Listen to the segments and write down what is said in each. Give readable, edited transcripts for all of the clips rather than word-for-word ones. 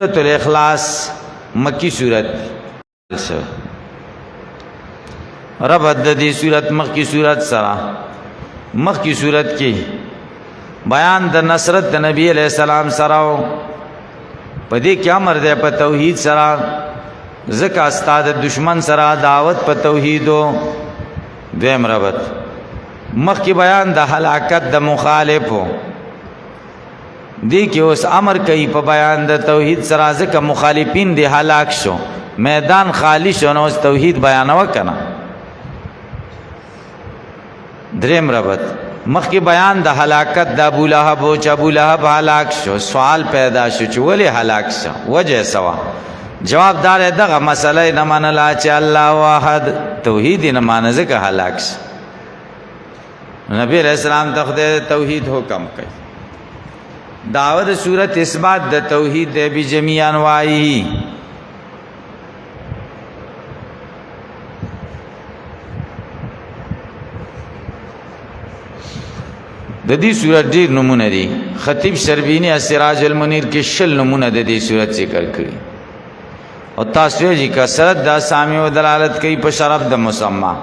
سورۃ الاخلاص مکی صورت ربط د دې صورت مکی صورت سره مکی صورت کې بیان د نصرت د نبی علیہ السلام سره په دې کې امر ده په توحید سره زکه استاد دشمن سره دعوت په توحیدو دیم ربط مخکې بیان د هلاکت د مخالفو دی کې اوس امر کوي په بیان د توحید سره ځکه مخالفین دی هلاک شو میدان خالی شو نو توحید بیانو کنه دریم ربط مخکې بیان د هلاکت د ابو لهب او چې ابو لهب هلاک شو سوال پیدا شو چې ولې هلاک شو وجه سوا جواب دار دغه مسله نه منله چې الله واحد توحید نه مانه ځکه هلاک شو نبی علیہ السلام ته خدای توحید حکم کوي دعوت صورت اثبات د توحید د بجميع انواعه د دې صورت ډېر نمونه دي خطیب شربینی السراج المنیر کې شل نمونه د دې صورت ذکر کړي او تاسو یې کثرت د اسامی او دلالت کوي په شرف د مسما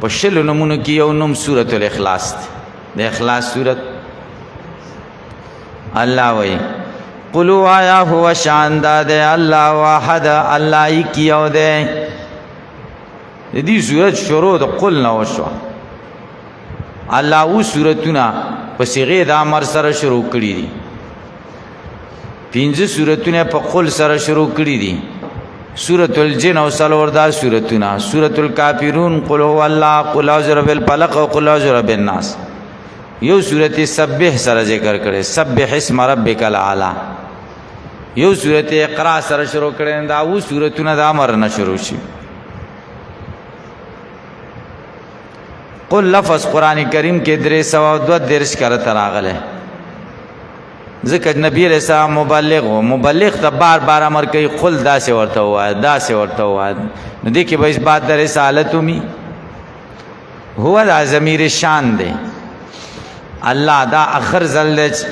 په شل نمونه کې یو نوم سورۃ الاخلاص د اخلاص صورت الله وی قلوا آیا هو شانداد الله واحد الله یکیو ده دې صورت شروع د قل نو شو الله او صورتونه په صيغه د امر سره شروع کړي دي پنځه صورتونه په قل سره شروع کړي دي سورۃ الجن او سلوردار صورتونه سورۃ الکافرون قل هو الله قل اعوذ برب الفلق او قل اعوذ برب الناس یو صورت سبح سره ذکر کړي سبح اسم ربک الاعلى یو صورت اقرا سره شروع کړي دا او صورتونه د امر نه شروع شي قل لفظ قران کریم کې 302 کرته راغله ذکر نبی علیہ السلام مبلغ ته بار بار امر کوي قل دا سه ورته وای دا سه ورته وای نو دې کې به اثبات د رسالت می هو د ضمیر شان دی الله دا اخر زلج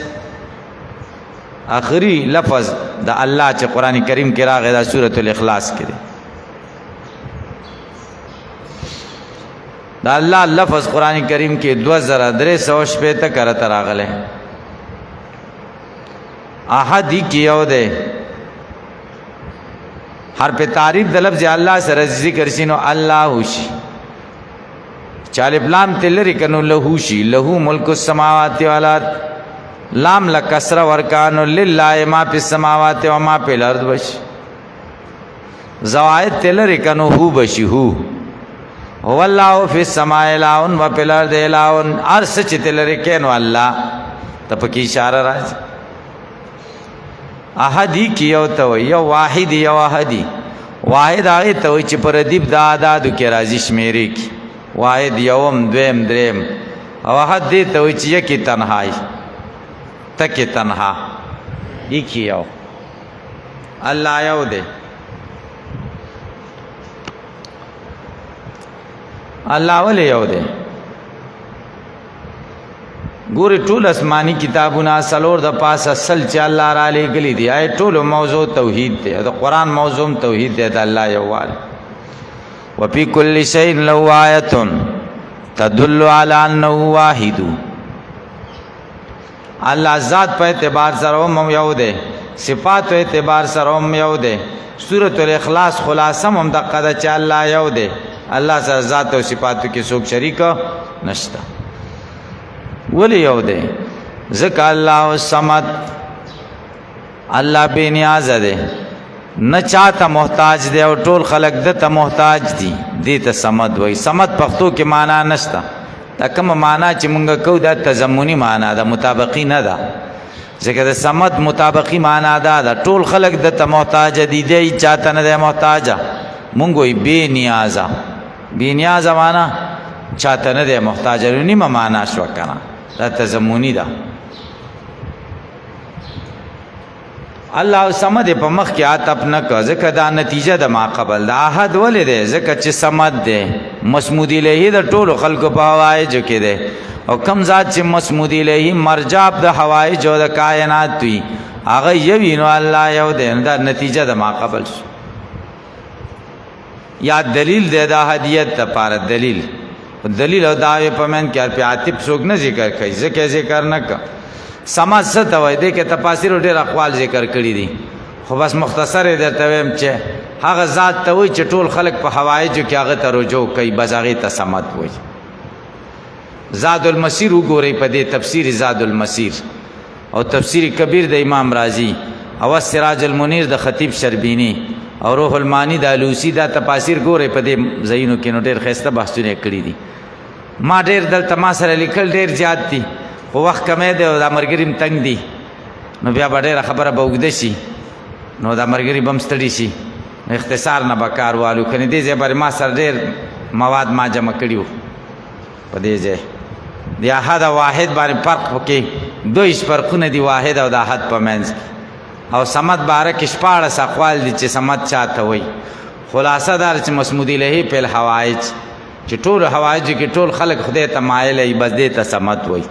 اخری لفظ دا الله چې قران کریم کې راغی دا سورۃ الاخلاص کې دی دا الله لفظ قران کریم کې 2360 کرته راغله احد کې یو ده هر په تعریف د لفظ الله سره ذکر شینو الله وشي چاله پلام تلری کنو له شي له ملک السماوات والارض لام لکسر ورکان لله ما فی السماوات و ما فی الارض وش زوائد تلری کنو هو بشي هو الله فی السماء الہ و فی الارض الہ ارس چتلری کینو الله تپکی اشاره راځي احدی کیو ته یو واحد یو احدی واحد هغه ته چې پر دیب د اعداد کې راځي شمیرې کی واحد یوم دویم دریم او احد دې ته چې یکی تنهایی تکي تنها یکی یو الله یو دی الله ولې یو دی ګوري ټول آسماني کتابونه سلور د پاسه اصل چې الله را لګلې دي آی ټول موضوع توحید دی د قران موضوع توحید دی د الله یووال وفي كل شيء له آیه تدل على انه واحد الله ذات په اعتبار سره هم یو دی صفات په اعتبار سره هم یو دی سورۃ الاخلاص خلاصه هم د قد چې الله یو دی الله سره ذات او صفات کې څوک شریک نشته ولی یو دی ذکر الله الصمد الله بے نیاز دی نه چاته محتاج دی او ټول خلق دته محتاج دي دې ته صمد وای صمد پښتو کې معنا نشته دا کوم معنا چې مونږ کو دا تضمنی معنا ده مطابقی نه ده ځکه د صمد مطابقی معنا ده ټول خلق دته محتاج دي دی چاته نه محتاج مونږ وای بے نیاز معنا چاته نه محتاج نیمه معنا شو کنه دا تضمنی ده الله صمد په مخ کې عطف نه کو ځکه دا نتیجه د ما قبل دا احد ولې ده ځکه چې صمد ده مسمود الیه د ټولو خلکو په حوایج کې ده او کم ذات چې مسمود الیه مرجع د حوایج او د کائنات وي هغه یوی نو الله یو دی. دا نتیجه د ما قبل شو. یا دلیل دی دا هدیت لپاره دلیل او دعوی په من کې په عاطف څوک نه ذکر کوي، ځکه ذکر نه کا. سماج څه ته وایي؟ دې کې تفاسیر ډېر اقوال ذکر کړي دي، خو بس مختصر یې درته وایم چې هغه ذات ته وایي چې ټول خلق په حوایجو کې هغه ته رجوع کوي، بس هغې ته صمد وایي. زاد المسیر وګورئ په دې تفسیر زاد المسیر او تفسیر کبیر د امام رازی او سراج المنیر د خطیب شربینی او روح المانی د الوسی دا تفاسیر ګورئ په دې ځایونو کې نو ډېر ښایسته بحثونه کړي دي. ما ډېر دلته ما سره لیکل ډېر زیات دي، خو وخت کمی دی او دا ملګري م تنګ دي، نو بیا به ډېره خبره به اوږده شي، نو دا ملګري به هم ستړي شي، نو اختصار نه به کار والو. کنې دې ځای باندې ما سره ډېر مواد ما جمع کړي وو په دې ځای. د احد او واحد باندې فرق وکړي، دوی فرقونه دي، واحد او د احد په منځ کې. او صمد باره کې 14 اقوال دي چې صمد چاته وایي. خلاصه دار چې مسمود الیه په الحوائج چې ټول حوائج کې ټول خلق خدای ته مایل ای، بس دې ته صمد وایي.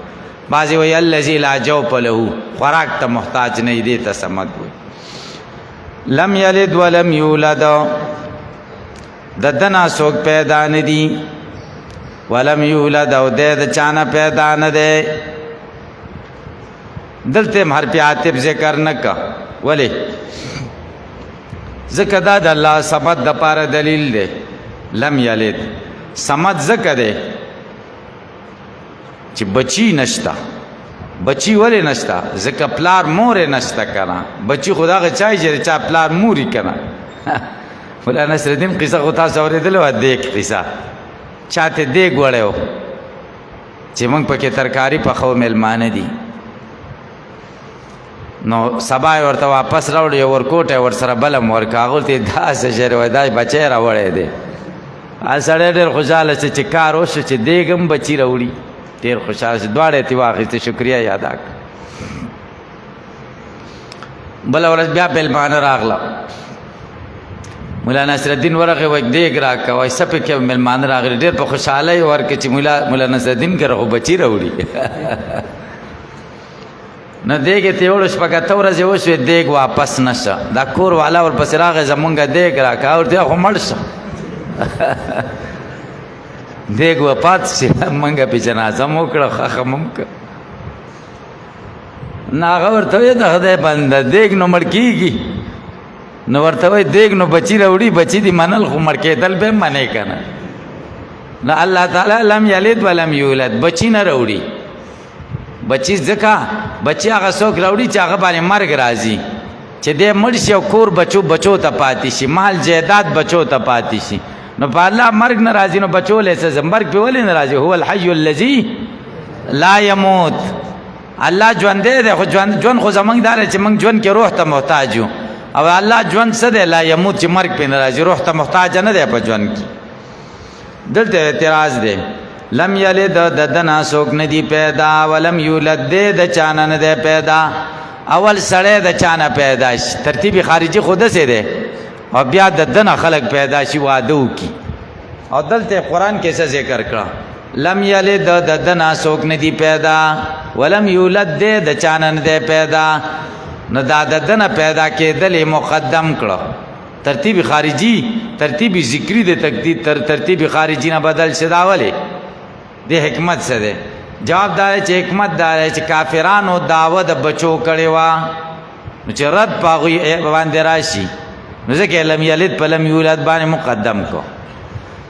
بعضې وایي الذي لا جوف له، خوراک ته محتاج نه ای، دې ته صمد وایي. لم یلد ولم یولد، د دنا څوک پیدا نه دي، ولم یولد او دې د چانه پیدا نه دی. دلته هم حرف عاطف ذکر نه کا، ولې؟ ځکه دا د الله صمد دپاره دلیل دی. لم یلد صمد ځکه دی چې بچی نشته. بچی ولې نشته؟ ځکه پلار مور یې نشته که نه. بچی خو دغه چای چې چا پلار موري که نه. مولا نصرالدین قصه خو تاسو اورېدلې وه، دیګ قصه چاته دیګ وړی و چې موږ پکې ترکاري پخو میلمانه دي، نو سبا یې ورته واپس راوړ، یو ورکوټ یې ورسره بله م ورکړه. هغو ته یې داسې شی وایي دا بچی راوړی دی. سړی ډېر خوشحاله شو چې کار وشو چې دیګ هم بچي راوړي، ډېر خوشحاله شو. دواړه یې ترې واخېستې، شکریه یې ادا کړه. بله ورځ بیا میلمانه راغله، مولا نصرالدین ورغی، وایي دیګ راکړه. وایي څه پکې میلمانه راغلي، ډېر په خوشحالۍ یې ورکړه چې مولا نصرالدین کره خو بچي راوړي. نو دیګ یې ته یوړو، شپږ اته ورځې وشوې، دیګ واپس نشه. دا کور والا ورپسې راغی، زمونږ دیګ راکړه. ورته خو مړ شه. دیګ وفات شي، موږ پې جنازه م وکړه، ښخه م هم کړه. نو هغه ورته وایي د خدای بنده دیګ نو مړ کېږي، نو ورته وایي دیګ نو بچي راوړي، بچي دي منل، خو مړ کېدل به هم منې که نه. نو الله تعالی لم یلد ولم یولد، بچي نه راوړي. بچی ځکه بچی هغه څوک راوړي چې هغه باندې مرګ راځي، چې دی مړ شي او کور بچو ته پاتې شي، مال جایداد بچو ته پاتې شي. نو په الله مرګ نه راځي، نو بچو لی څه مرګ پې ولې نه راځي؟ هو الحی الذي لا یموت. الله ژوندی دی، خو ژوند خو زمونږ دا دی چې موږ ژوند کې روح ته محتاج یو، او الله ژوند څه دی؟ لا یموت، چې مرګ پې نه راځي، روح ته محتاج نه دی په ژوند کې. دلته اعتراض دی. لم یلد د دنا څوک نه دی پیدا، ولم یولد دی د چانه نه دی پیدا. اول سړی د چانه پیدا شي، ترتیب خارجي خو داسې دی، او بیا د دنه خلق پیدا شي، واده وکړي. او دلته قرآن کې څه ذکر کړه؟ لم یلد د دنا څوک نه دی پیدا، ولم یولد دی د چانه نه دی پیدا. نو دا د دنه پیدا کېدل یې مقدم کړه. ترتیب خارجي، ترتیب ذکری د ترتیب خارجي نه بدل شي. دا ولې؟ دی حکمت څه دی؟ جواب دا دی چې حکمت دا دی چې کافرانو دعوه د بچو کړې وه، نو چې رد په هغوی باندې راشي، نو ځکه لم یلد په لم یولد باندې مقدم کو.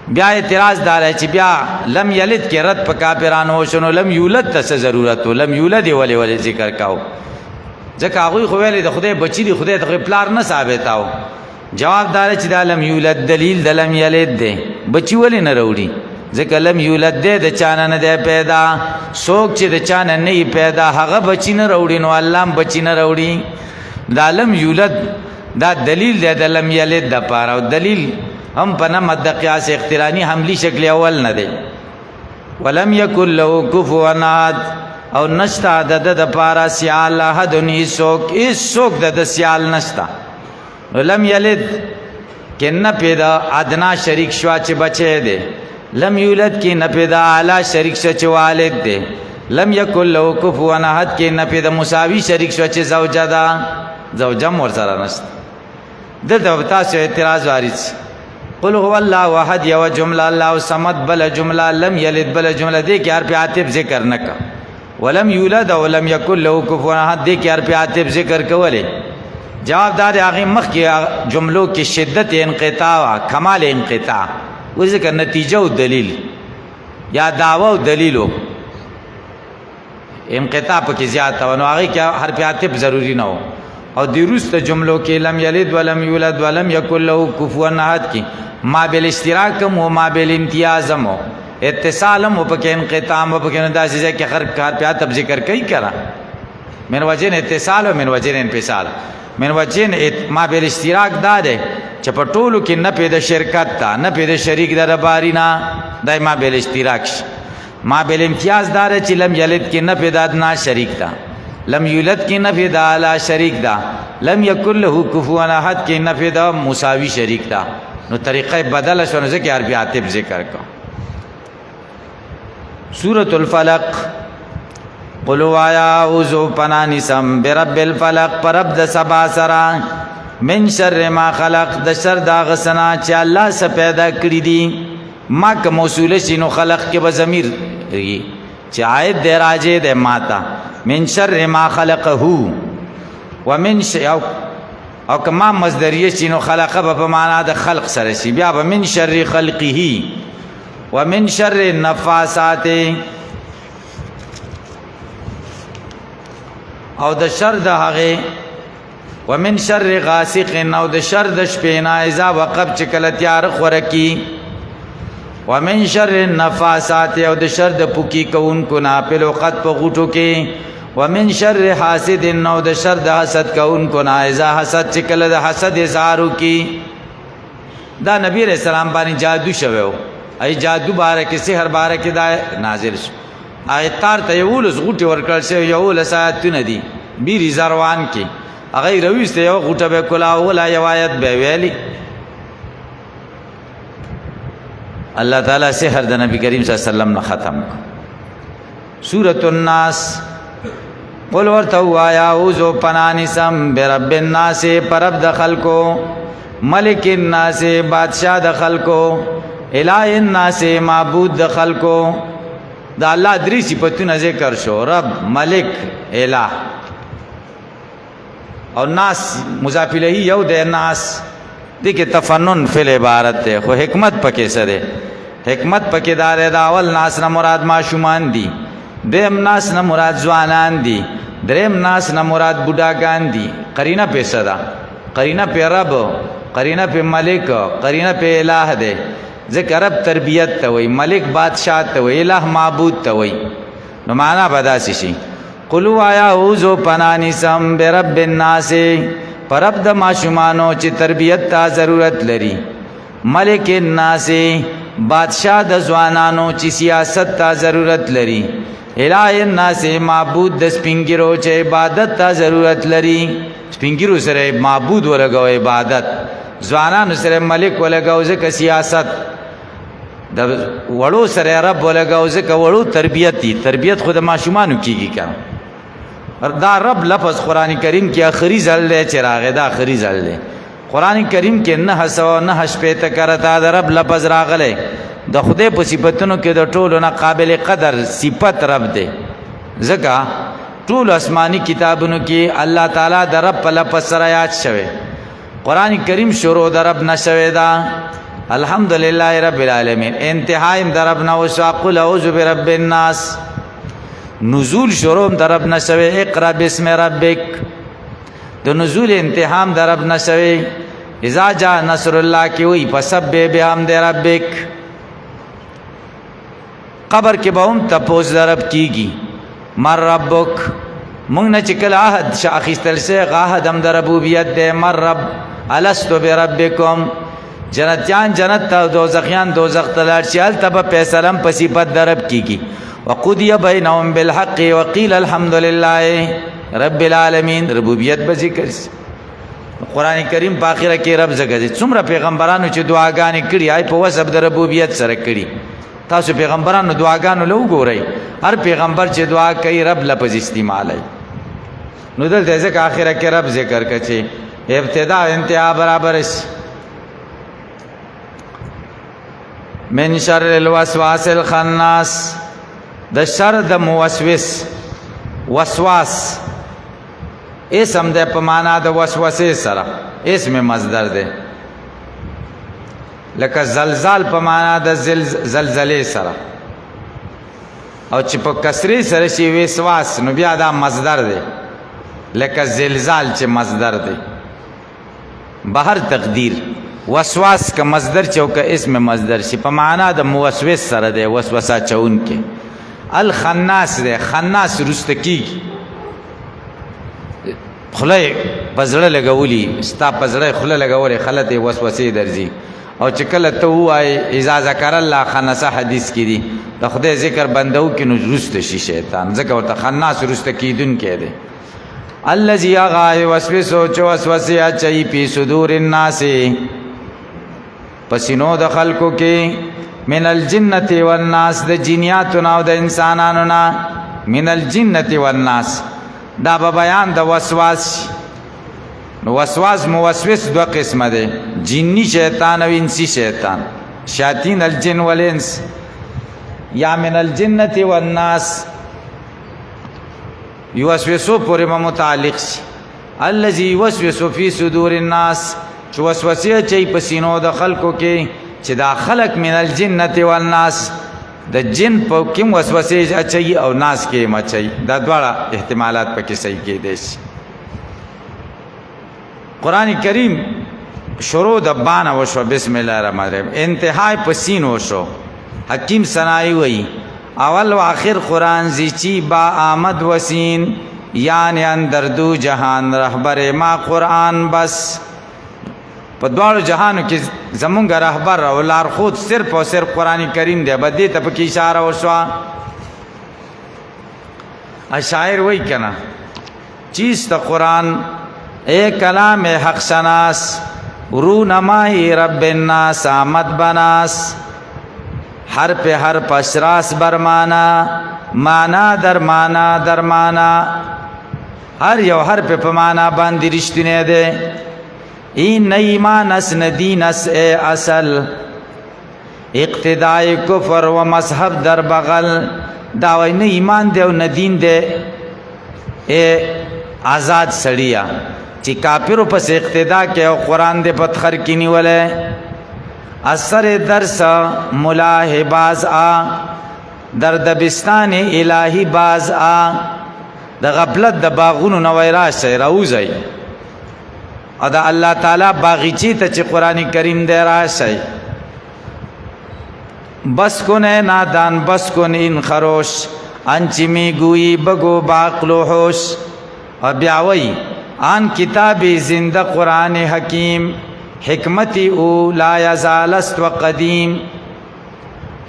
بیا اعتراض دا دی چې بیا لم یلد کې رد په کافرانو وشو، نو لم یولد ته څه ضرورت و؟ لم یولد یې ولې ذکر کاو؟ ځکه هغوی خو ویلې د خدای بچي دي، خدای ته پلار نه ثابتاو. جواب دا دی چې دا لم یولد دلیل د لم یلد دی. بچي ولې نه راوړي؟ ځکه لم یولد دی د چانه نه دی پیدا. څوک چې د چانه نه یې پیدا هغه بچي نه راوړي، نو الله هم بچي نه راوړي. دا لم یولد دا دلیل دی د لم یلد دپاره، او دلیل هم په نمت د قیاس اقترانی حملی شکل اول نه دی. ولم یکن له کفوا احد، او نشته د ده دپاره سیال احد، هېڅوک د ده سیال نشته. نو لم یلد کې نه پیدا ادنا شریک شوه چې بچی دی، لم یولد کې نه پیدا اعلی شریک شو چې والد دی، لم یکن له کفوا احد کې نفي د مساوي شریک شو چې زوجه ده زوجه مور سره نشته دلته تاسو اعتراض وارد قل هو الله احد یو جمله الله صمد بل جمله لم یلد بل جمله دې کې حرف عاطف ذکر نکا ولم یولد ولم یکن له کفوا احد دې کې حرف عاطف ذکر کوله جواب دار هغه مخ کې جملو کې شدت انقطاع کمال انقطاع و ذکر نتیجه او دلیل یا دعوه او دلیلو انقطاع پکې زیات و نو هغه کې حرف عاطف ضروری نه و او د روسته جملو کې لم یلد ولم یولد ولم یکن له کفوا احد کې ما بل اشتراک مو ما بل امتیاز مو اتصال مو پکې انقطاع مو پکې اندازې کې هر کار په عاطف ذکر کوي کرا من وجه اتصال او من وجه انفصال من وجه ما بل اشتراک داده چې په ټولو کې نه پیدا شرکت تا نه پیدا شریک در بارینا دای ما بل اشتراک ما بل امتیاز دار چې لم یلد کې نه پیدا نه شریک تا لم یولد کې نه پیدا لا شریک دا لم یکن له کفوا احد کې نه پیدا مساوی شریک دا نو طریقه بدل شو نه ځکه عربی عاطف ذکر کو سورۃ الفلق قل وایا اعوذ پنانسم برب الفلق پرب د سبا سرا من شر ما خلق د شر دا غسنا چې الله س پیدا کړی دي ما که موصوله شنو خلق کې به ضمیر چې عائد دی راځي د ماتا من شر ما خلقه ومن او کما مصدریه شنو خلقه په معنا د خلق سره شي بیا به من شر خلقه ومن شر النفاسات او د شر د هغه ومن شر غاسق او د شر د شپې نه اذا وقب چې کله تیار خورکی ومن شر النفاسات او د شر د پوکی کوونکو نه په لوقت په غوټو کې ومن شر حاسد او د شر د حسد کوونکو نه اذا حسد چې کله د حسد اظهارو کې دا نبی رسول الله باندې جادو شوو ای جادو بارکه سحر بارکه دا نازل شو آیتار ته یو لس غوټي ورکړل شي یو لس آیتونه دي بیری زروان کې هغه رويسته یو غوټه به کلا ولا یو آیت به ویلي الله تعالی سحر د نبی کریم صلی الله علیه وسلم نه ختم سورۃ الناس قل ورته وایا اعوذ پنانسم برب الناس پرب د خلقو ملک الناس بادشاہ د خلقو الہ الناس معبود د خلقو دا الله درې صفاتونه ذکر شو رب ملک الہ او ناس مضاف الیہ یو د ناس دې کې تفنن فی العبارت ده خو حکمت پکې سره حکمت پکې دار دا اول ناس نه مراد معشومان دي دیم ناس نه مراد ځوانان دي دریم ناس نه مراد بوډاګان دي قرینه په صدا قرینه په رب قرینه په ملک قرینه په الہ ده ذکر رب تربیت ته وای ملک بادشاہ ته وای الہ معبود ته وای نو معنا بداسي شي قلوا یا اعوذ پنانسم برب الناس پرب د ماشومانو چې تربیت ته ضرورت لري ملک الناس بادشاہ د ځوانانو چې سیاست ته ضرورت لري الہ الناس معبود د سپینګرو چې عبادت ته ضرورت لري سپینګرو سره معبود ولګو عبادت ځوانانو سره ملک ولګو ځکه سیاست د وړو سره رب ولګو ځکه وړو تربیت دي تربیت خود ماشومانو کیږي کنه دا رب لفظ قران کریم کې اخري ځل له چراغ دا اخري ځل له قران کریم کې نه حسو نه حشپته کرتا دا رب لفظ راغله د خدای په صفاتونو کې د ټولو نه قابل قدر صفت رب دی ځکه ټول آسمانی کتابونو کې الله تعالی د رب په لفظ سره یاد شوی قران کریم شروع د رب نشوي دا الحمدلله رب العالمین انتهایم د رب نو شاقل اعوذ برب الناس نزول شروع د رب نشوي اقرا بسم ربک د نزول انتهام د رب نشوي اذا جاء نصر الله کی وی فسبح بحمد ربک قبر کې به هم تپوس د رب کیږي مر ربک مونږ نه چې کله عهد شاخیستل سه عهد هم د ربوبیت د مر رب الستو بربکم جنتیان جنت ته دوزخیان دوزخ ته لار شال تب فیصلم په صفت درب کیږي وقضی بینهم بالحق وقیل الحمد لله رب العالمین ربوبیت به ذکر قران کریم په اخره کې رب زګه څومره پیغمبرانو چې دعاګانې کړي آی په وسب د ربوبیت سره کړي تاسو پیغمبرانو دعاګانو له وګورئ هر پیغمبر چې دعا کوي رب لفظ استعمالوي نو دلته ځکه آخره کې رب ذکر کړي چې ابتدا انتها برابر شي من شر الوسواس الخناس د شر د موسوس وسواس اسم د په معنا د وسوسه سره اسم مصدر ده لکه زلزال په معنا د زلزلې سره او چې په کسری سره شي وسواس نو بیا دا مصدر ده لکه زلزال چې مصدر ده بهر تقدیر وسواس کا مصدر چوکا اسم مصدر شي په معنا د موسوس سره ده وسوسه چون کې الخناس ده خناس رستکی خله پزړه لګولي ستا پزړه خله لګولي خلته وسوسه درځي او چې کله ته وای اذا ذکر الله خنسه حدیث کې دي د خدای ذکر بندو کې نو رست شي شیطان ځکه ورته خناس رست کیدون کې ده الذي غا وسوسه وسوسه اچي په صدور الناس پسینو د خلقو کې من الجنه والناس د جنیاتو او د انسانانو نه من الجنه والناس دا به بیان د وسواس نو وسواس موسوس دو قسمه ده جنی شیطان او انسی شیطان شیاطین الجن والانس یا من الجنه والناس یوسوسو پورې متعلق شي الذي يوسوس في صدور الناس چې وسوسه چي پسینو د خلقو کې چې دا خلق من الجنه والناس د جن په کوم وسوسه اچي او ناس کې مچي دا دواړه احتمالات پکې صحیح کې دي قران کریم شروع د بانا وشو بسم الله الرحمن الرحیم انتهای پسین وشو حکیم سنائی وی اول و آخر قرآن زیچی با آمد وسین یعنی اندر دو جہان رہبر ما قرآن بس په دوارو جهانو کې زمونږ رهبر او لارښود صرف او صرف قرآن کریم دی بدې ته پکې اشاره وشوه شاعر وی کنه چیست قرآن اے کلام حق شناس رونمائی رب الناس آمد بناس حرف حرف اشراس برمانا مانا در مانا در مانا هر یو حرف په معنا باندې رښتینی دی این ایمان اس ندین اس اے اصل اقتداء کفر و مذہب در بغل داوی نه ایمان دی او ندین دی اے آزاد سړیا چې کافرو پس اقتدا کې او قران دې پتخر کې نیولې اثر درس ملاحباز آ در دبستان الهی باز آ د غفلت د باغونو نویرا شي راوځي او د الله تعالی باغچی ته چې قران کریم دې راشي بس کونه نادان بس کن این خروش انچی می گویی بگو باقلو ہوش اور بیاوی آن کتاب زندہ قرآن حکیم حکمتی او لا یزالست و قدیم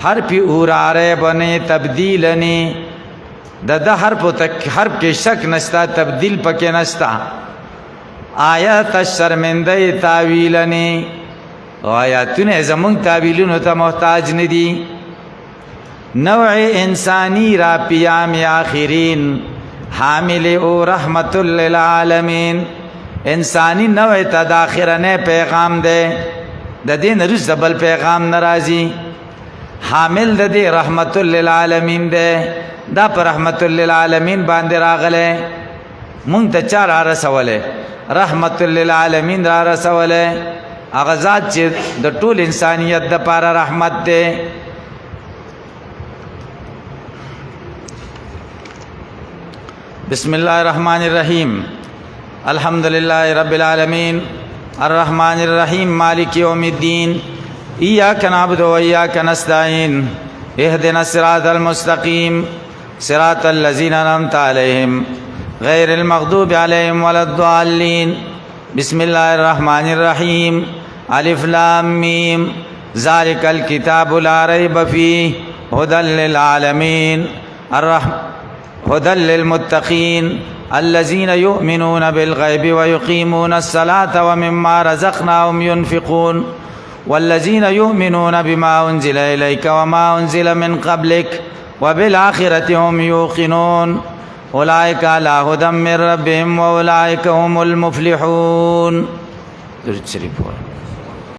حرف او رارے بنے تبدیلنی دا حرف کے شک نشتا تبدیل پکے نشتا آیت شرمندہ تاویلنی آیاتونه زمون تاویلونو ته محتاج ندی نوع انسانی را پیام آخرین حامل او رحمت للعالمین انسانی نوع تا داخرنه پیغام ده د دین رز بل پیغام ناراضی حامل د دې رحمت للعالمین ده دا پر رحمت للعالمین باندې راغله مونږ ته چار رسوله رحمت للعالمین را رسوله اغزاد چې د ټول انسانیت د پاره رحمت ده بسم الله الرحمن الرحیم الحمدلله رب العالمین الرحمن الرحیم مالک یوم الدین ایاک نعبد و ایاک نستعین اهدنا الصراط المستقیم صراط الذین انعمت علیہم غیر المغضوب علیہم ولا الضالین بسم الله الرحمن الرحیم الف لام میم ذالک الکتاب لا ریب فیہ هدی للعالمین هدی للمتقین الذین یؤمنون بالغیب ویقیمون الصلاة ومما رزقناهم ينفقون والذین یؤمنون بما انزل الیک وما انزل من قبلک وبالآخرة هم یوقنون اولئک علی هدی من ربهم واولئک هم المفلحون درود شریف